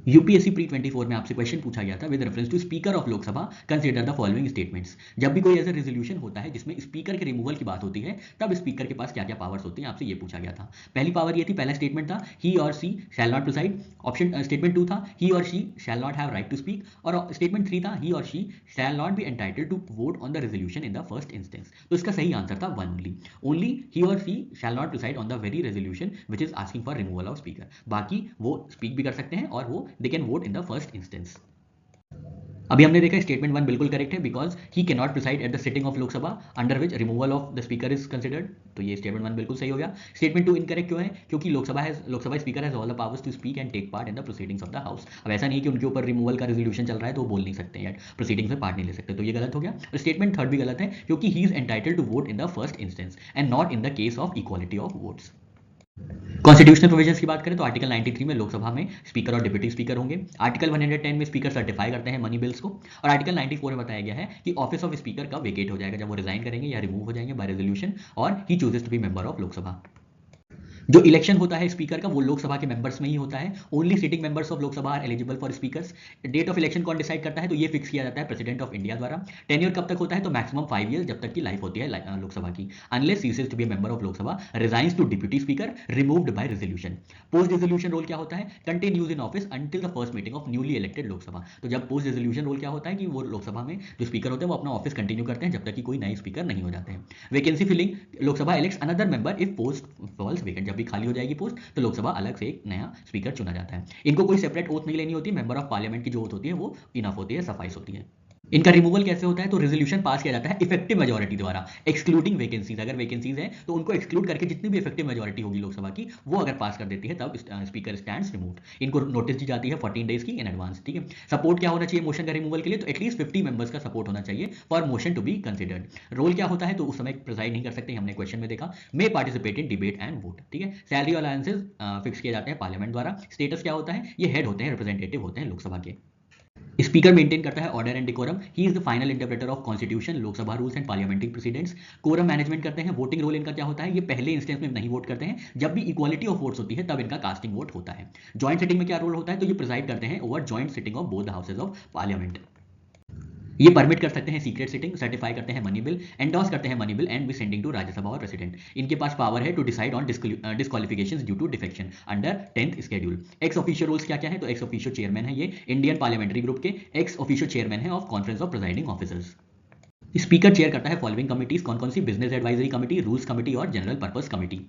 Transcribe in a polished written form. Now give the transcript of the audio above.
UPSC pre 24 में आपसे question पूछा गया था with reference to speaker of Lok Sabha consider the following statements. जब भी कोई ऐसा रेजोल्यूशन होता है जिसमें स्पीकर के रिमूवल की बात होती है तब स्पीकर के पास क्या क्या पावर्स होती हैं आपसे ये पूछा गया था। पहली पावर ये थी, पहला स्टेटमेंट था he or she shall not preside. Option statement 2 था he or she shall not have right to speak. और स्टेटमेंट 3 था he or she shall not be entitled to vote on the resolution in the first instance. तो इसका सही answer था one only he or she shall not preside on the very resolution which is asking for removal of speaker. बाकी वो speak भी कर सकते हैं और वो they can vote in the first instance. अभी हमने देखा स्टेटमेंट 1 बिल्कुल करेक्ट है because he can not preside at the sitting of Lok Sabha under which removal of the speaker is considered. तो ये स्टेटमेंट 1 बिल्कुल सही हो गया। स्टेटमेंट 2 इनकरेक्ट क्यों है? क्योंकि Lok Sabha speaker has all the powers to speak and take part in the proceedings of the house. अब ऐसा नहीं कि उनके ऊपर रिमूवल का रेजोल्यूशन चल रहा है तो वो बोल नहीं सकते या प्रोसीडिंग्स में पार्ट नहीं ले सकते, तो ये गलत हो गया। और स्टेटमेंट 3 भी गलत है क्योंकि he is entitled to vote in the first instance and not in the case of equality of votes. Constitutional provisions की बात करें तो आर्टिकल 93 में लोकसभा में स्पीकर और डिप्टी स्पीकर होंगे। आर्टिकल 110 में स्पीकर सर्टिफाई करते हैं मनी बिल्स को। और आर्टिकल 94 में बताया गया है कि ऑफिस ऑफ स्पीकर कब वेकेट हो जाएगा, जब वो रिजाइन करेंगे या रिमूव हो जाएंगे बाय रेजोल्यूशन और ही chooses to be member of Lok Sabha. जो इलेक्शन होता है स्पीकर का वो लोकसभा के मेंबर्स में ही होता है। Only sitting members of Lok Sabha are eligible for speakers. Date of election कौन डिसाइड करता है? तो ये फिक्स किया जाता है प्रेसिडेंट ऑफ इंडिया द्वारा। टेन्योर कब तक होता है? तो मैक्सिमम 5 ईयर्स, जब तक की लाइफ होती है लोकसभा की, unless ceases to be member of Lok Sabha, resigns to deputy speaker, removed by resolution. Post resolution role क्या होता है? Continues in office until the first meeting of newly elected Lok Sabha. तो जब पोस्ट रेजोल्यूशन रोल क्या होता है कि वो लोकसभा में जो स्पीकर होते हैं वो अपना ऑफिस कंटिन्यू करते हैं जब तक कि कोई नए स्पीकर नहीं हो जाते हैं। Vacancy filling, Lok Sabha elects another member if post falls vacant. जब भी खाली हो जाएगी पोस्ट तो लोकसभा अलग से एक नया स्पीकर चुना जाता है। इनको कोई सेपरेट ओथ नहीं लेनी होती, मेंबर ऑफ पार्लियामेंट की जो ओथ होती है वो इनफ होती है, सफाइस होती है। इनका रिमूवल कैसे होता है? तो रेजोल्यूशन पास किया जाता है इफेक्टिव मेजोरिटी द्वारा, एक्सक्लूडिंग वैकेंसीज। अगर वैकेंसीज हैं तो उनको एक्सक्लूड करके जितनी भी इफेक्टिव मेजोरिटी होगी लोकसभा की वो अगर पास कर देती है तब स्पीकर स्टैंड्स रिमूव्ड। इनको नोटिस दी जाती है 14 डेज की इन एडवांस। ठीक है। सपोर्ट क्या होना चाहिए मोशन का रिमूवल के लिए? तो एटलीस्ट 50 मेंबर्स का सपोर्ट होना चाहिए for motion to be considered. Role क्या होता है? तो उस समय प्रिसाइड नहीं कर सकते, हमने क्वेश्चन में देखा। May participate in debate and vote. ठीक है। सैलरी अलायंसेज फिक्स किए जाते हैं पार्लियामेंट द्वारा। स्टेटस क्या होता है? ये हेड होते हैं, रिप्रेजेंटेटिव होते हैं लोकसभा के। स्पीकर मेंटेन करता है order and decorum. He is the final interpreter of constitution, Lok Sabha rules and parliamentary presidents. Quorum management करते हैं। वोटिंग रोल इनका क्या होता है? ये पहले इंस्टेंस में नहीं वोट करते हैं, जब भी इक्वालिटी ऑफ वोट्स होती है तब इनका कास्टिंग वोट होता है। जॉइंट सिटिंग में क्या रोल होता है? तो ये प्रिसाइड करते हैं over joint sitting of both the houses of parliament. ये परमिट कर सकते हैं सीक्रेट सिटिंग, सर्टिफाई करते हैं मनी बिल, एंडोर्स करते हैं money bill and be sending to Rajya Sabha और प्रेसिडेंट। इनके पास पावर है to decide on disqualifications due to defection under 10th schedule. Ex officio rules क्या क्या है? तो एक्स ऑफिशियो चेयरमैन है ये इंडियन पार्लियामेंट्री ग्रुप के। एक्स ऑफिशियो चेयरमैन है of conference of presiding officers. Speaker chair करता है फॉलोइंग कमिटीज, कौन कौन सी? Business advisory committee, rules committee और जनरल पर्पस कमेटी।